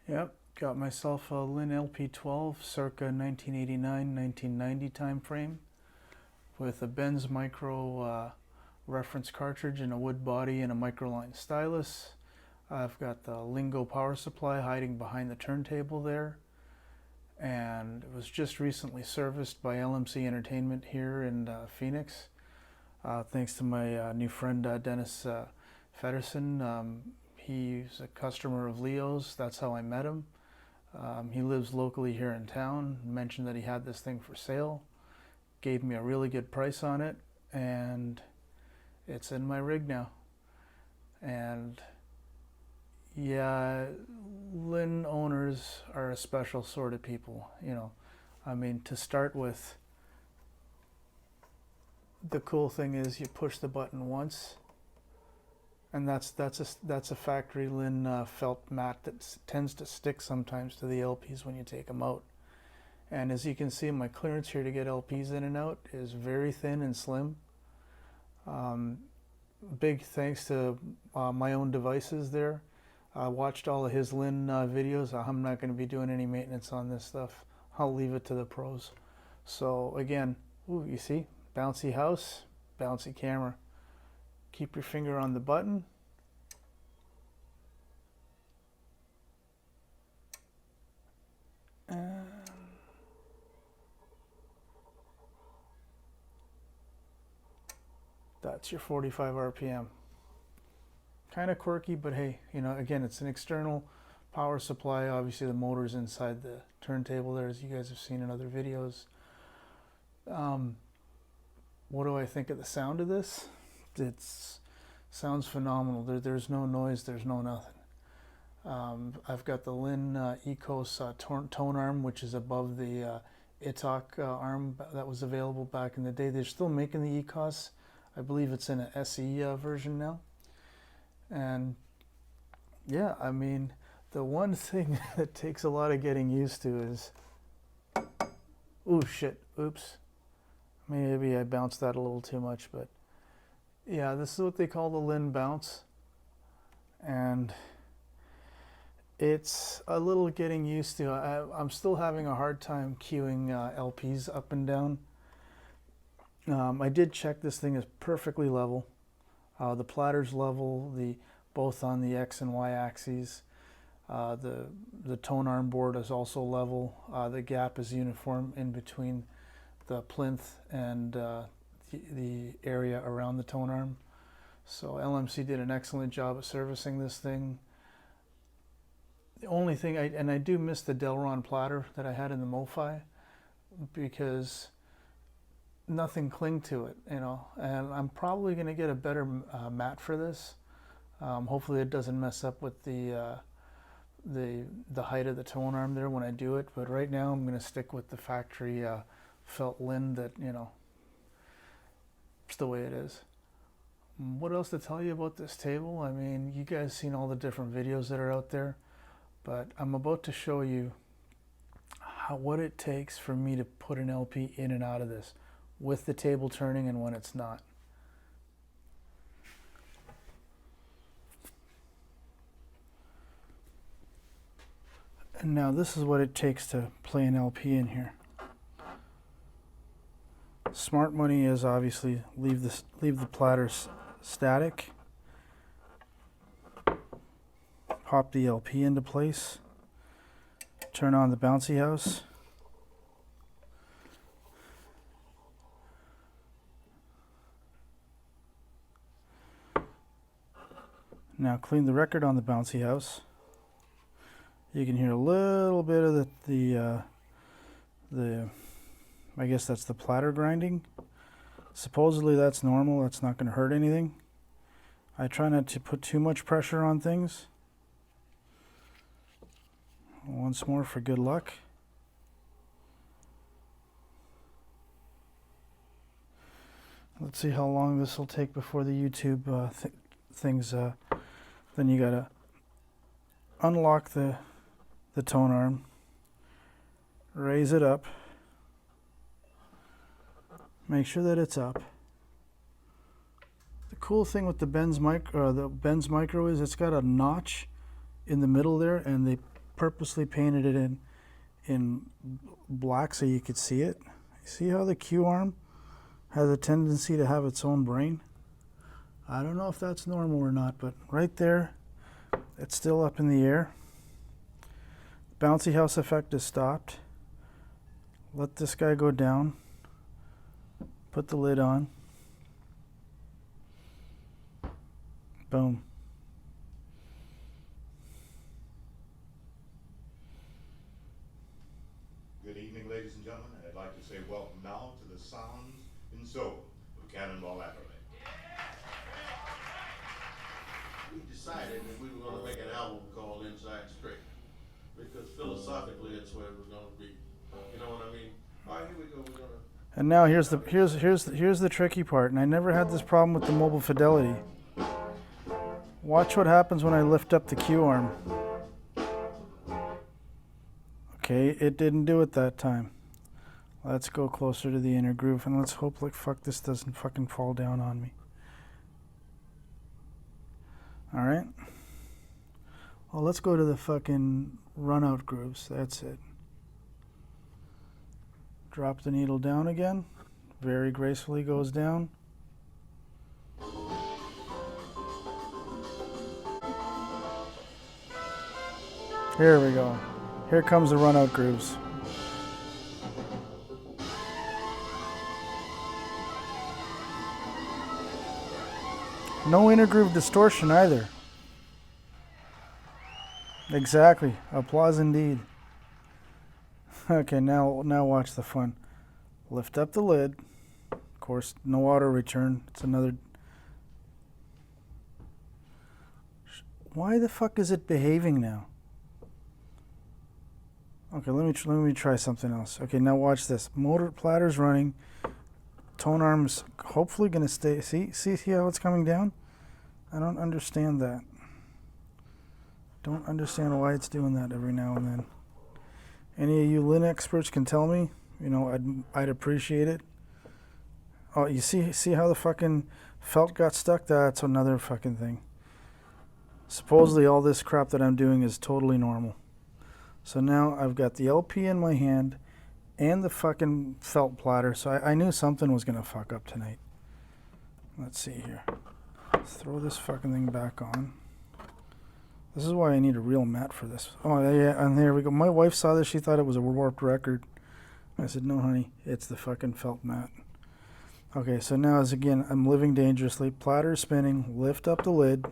Yep, got myself a Linn LP12 circa 1989-1990 time frame with a Benz micro reference cartridge and a wood body and a microline stylus. I've got the Lingo Power Supply hiding behind the turntable there, and it was just recently serviced by LMC Entertainment here in Phoenix. Thanks to my new friend Dennis Feddersen. He's a customer of Leo's. That's how I met him. He lives locally here in town. Mentioned that he had this thing for sale. Gave me a really good price on it, and it's in my rig now. And yeah, Linn owners are a special sort of people, you know. I mean, to start with, the cool thing is you push the button once, and that's a factory Linn felt mat that tends to stick sometimes to the LPs when you take them out. And as you can see, my clearance here to get LPs in and out is very thin and slim. Big thanks to my own devices there. I watched all of his Linn videos. I'm not going to be doing any maintenance on this stuff. I'll leave it to the pros. So again, ooh, you see, bouncy house, bouncy camera. Keep your finger on the button. And that's your 45 RPM. Kind of quirky, but hey, you know, again, it's an external power supply. Obviously the motor's inside the turntable there, as you guys have seen in other videos. What do I think of the sound of this? It sounds phenomenal. There's no noise, there's no nothing. I've got the Linn Ecos tone arm, which is above the ITOC arm that was available back in the day. They're still making the Ecos. I believe it's in an SE version now. And yeah, I mean, the one thing that takes a lot of getting used to is, ooh, shit, oops. Maybe I bounced that a little too much, but yeah, this is what they call the Linn bounce. And it's a little getting used to. I'm still having a hard time cueing LPs up and down. I did check this thing is perfectly level. The platter's level, both on the X and Y axes. The tone arm board is also level. The gap is uniform in between the plinth and the area around the tone arm. So LMC did an excellent job at servicing this thing. The only thing, I do miss the Delron platter that I had in the MoFi, because nothing clinged to it, you know. And I'm probably going to get a better mat for this. Hopefully it doesn't mess up with the height of the tone arm there when I do it. But right now I'm going to stick with the factory felt Linn that, you know, it's the way it is. What else to tell you about this table? I mean, you guys seen all the different videos that are out there, but I'm about to show you what it takes for me to put an LP in and out of this with the table turning and when it's not. And now this is what it takes to play an LP in here. Smart money is obviously leave the platter static. Pop the LP into place. Turn on the bouncy house. Now clean the record on the bouncy house. You can hear a little bit of the I guess that's the platter grinding. Supposedly that's normal, that's not going to hurt anything. I try not to put too much pressure on things. Once more for good luck. Let's see how long this will take before the YouTube things. Then you gotta unlock the tone arm, raise it up, make sure that it's up. The cool thing with the Benz micro is it's got a notch in the middle there, and purposely painted it in black so you could see it. See how the Q arm has a tendency to have its own brain? I don't know if that's normal or not, but right there, it's still up in the air. Bouncy house effect is stopped. Let this guy go down. Put the lid on. Boom. Good evening, ladies and gentlemen. I'd like to say welcome now to the sounds and soul of Cannonball Adderley. We decided that we were going to make an album called Inside Straight, because philosophically that's where it was going to be. You know what I mean? All right, here we go. We're going to. And now here's the tricky part, and I never had this problem with the mobile fidelity. Watch what happens when I lift up the Q arm. Okay, it didn't do it that time. Let's go closer to the inner groove, and let's hope like fuck this doesn't fucking fall down on me. Alright. Well, let's go to the fucking run out grooves. That's it. Drop the needle down again. Very gracefully goes down. Here we go. Here comes the run out grooves. No inner groove distortion either. Exactly. Applause indeed. Okay, now watch the fun. Lift up the lid. Of course, no auto return. It's another. Why the fuck is it behaving now? Okay, let me try something else. Okay, now watch this. Motor platter's running. Tone arm's hopefully gonna stay. See how it's coming down? I don't understand that. Don't understand why it's doing that every now and then. Any of you Linn experts can tell me. You know, I'd appreciate it. Oh, you see how the fucking felt got stuck? That's another fucking thing. Supposedly all this crap that I'm doing is totally normal. So now I've got the LP in my hand and the fucking felt platter. So I knew something was going to fuck up tonight. Let's see here. Let's throw this fucking thing back on. This is why I need a real mat for this. Oh, yeah, and there we go. My wife saw this. She thought it was a warped record. I said, no, honey, it's the fucking felt mat. Okay, so now as again, I'm living dangerously. Platter spinning. Lift up the lid.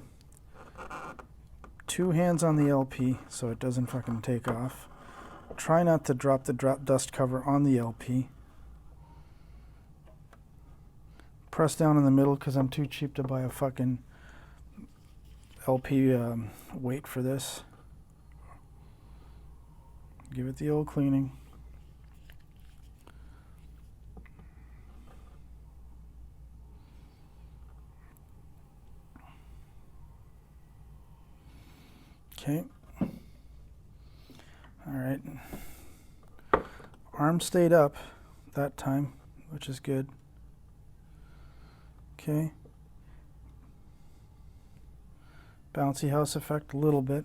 2 hands on the LP so it doesn't fucking take off. Try not to drop the dust cover on the LP. Press down in the middle because I'm too cheap to buy a fucking LP weight for this. Give it the old cleaning. Okay. All right. Arm stayed up that time, which is good. Okay. Bouncy house effect a little bit.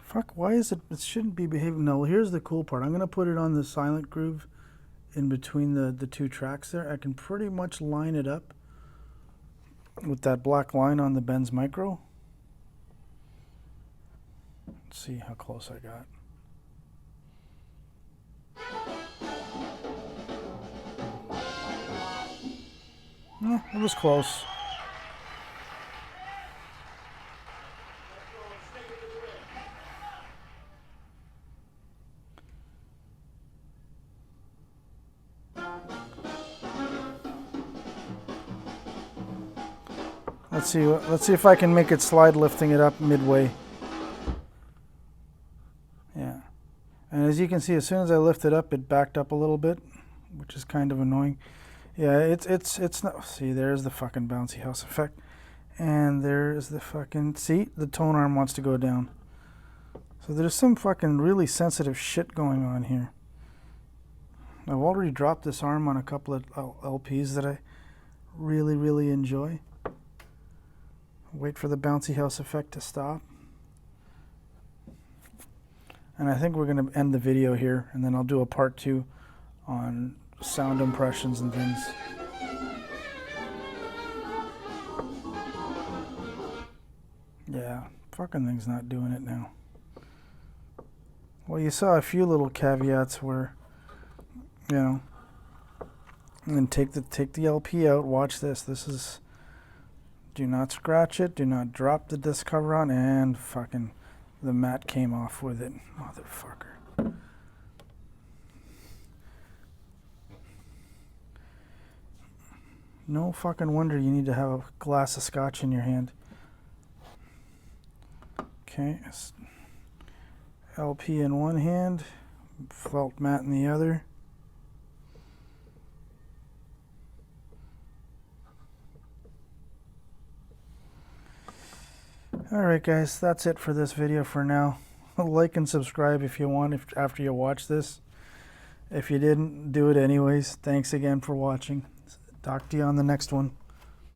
Fuck, why is it shouldn't be behaving? No, here's the cool part. I'm going to put it on the silent groove in between the 2 tracks there. I can pretty much line it up with that black line on the Benz Micro. Let's see how close I got. It was close. Let's see if I can make it slide lifting it up midway. Yeah. And as you can see, as soon as I lift it up, it backed up a little bit, which is kind of annoying. Yeah, it's not. See, there's the fucking bouncy house effect, and there's the fucking. See, the tone arm wants to go down. So there's some fucking really sensitive shit going on here. I've already dropped this arm on a couple of LPs that I really enjoy. Wait for the bouncy house effect to stop. And I think we're going to end the video here, and then I'll do a part 2 on sound impressions and things. Yeah, fucking thing's not doing it now. Well, you saw a few little caveats where, you know, and then take the LP out. Watch this. This is, do not scratch it. Do not drop the disc cover on, and fucking the mat came off with it, motherfucker. No fucking wonder you need to have a glass of scotch in your hand. Okay, LP in one hand, felt mat in the other. Alright guys, that's it for this video for now. Like and subscribe if you want after you watch this. If you didn't, do it anyways. Thanks again for watching. Talk to you on the next one.